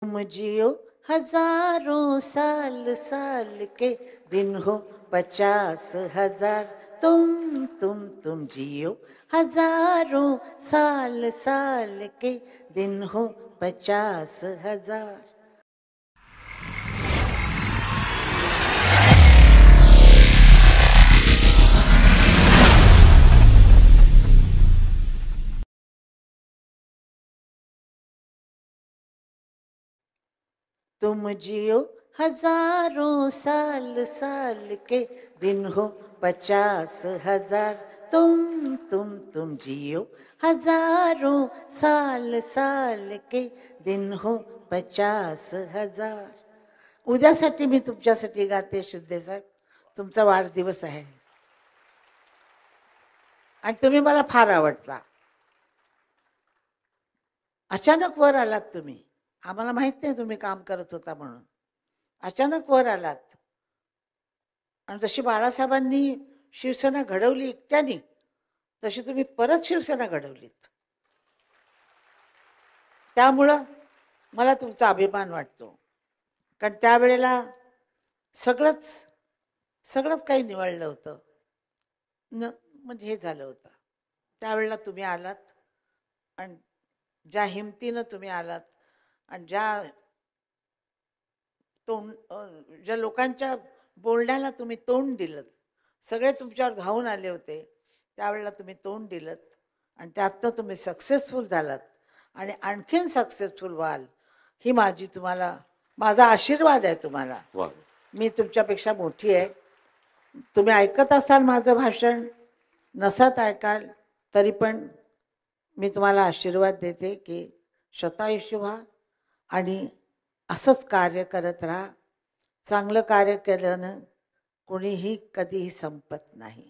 तुम जियो हजारों साल साल के दिन हो 50,000। तुम जियो हजारों साल साल के दिन हो 50,000। तुम जियो हजारों साल साल के दिन हो 50,000। तुम जियो हजारों साल साल के दिन हो 50,000। उद्यासाठी मी तुमच्यासाठी गाते शिंदे साहेब, तुमचा वाढदिवस आहे आणि तुम्ही मला फार आवडता. अचानक वर आलात तुम्ही, आम्हाला माहित नाही तुम्ही काम करत होता म्हणून. अचानक वर आलात आणि जशी बाळासाहेबांनी शिवसेना घडवली एकट्याने, तशी तुम्ही परत शिवसेना घडवलीत. त्यामुळं मला तुमचा अभिमान वाटतो. कारण त्यावेळेला सगळंच काही निवडलं होतं, म्हणजे हे झालं होतं. त्यावेळेला तुम्ही आलात आणि ज्या हिमतीनं तुम्ही आलात आणि ज्या लोकांच्या बोलण्याला तुम्ही तोंड दिलं, सगळे तुमच्यावर धावून आले होते, त्यावेळेला तुम्ही तोंड दिलं आणि त्यातनं तुम्ही सक्सेसफुल झालात आणि आणखीन सक्सेसफुल व्हाल ही माझा आशीर्वाद आहे तुम्हाला. मी तुमच्यापेक्षा मोठी आहे. तुम्ही ऐकत असाल माझं भाषण, नसत ऐकाल तरी पण मी तुम्हाला आशीर्वाद देते की शतायुष्य व्हा आणि असंच कार्य करत राहा. चांगलं कार्य केल्यानं कोणीही कधीही संपत नाही.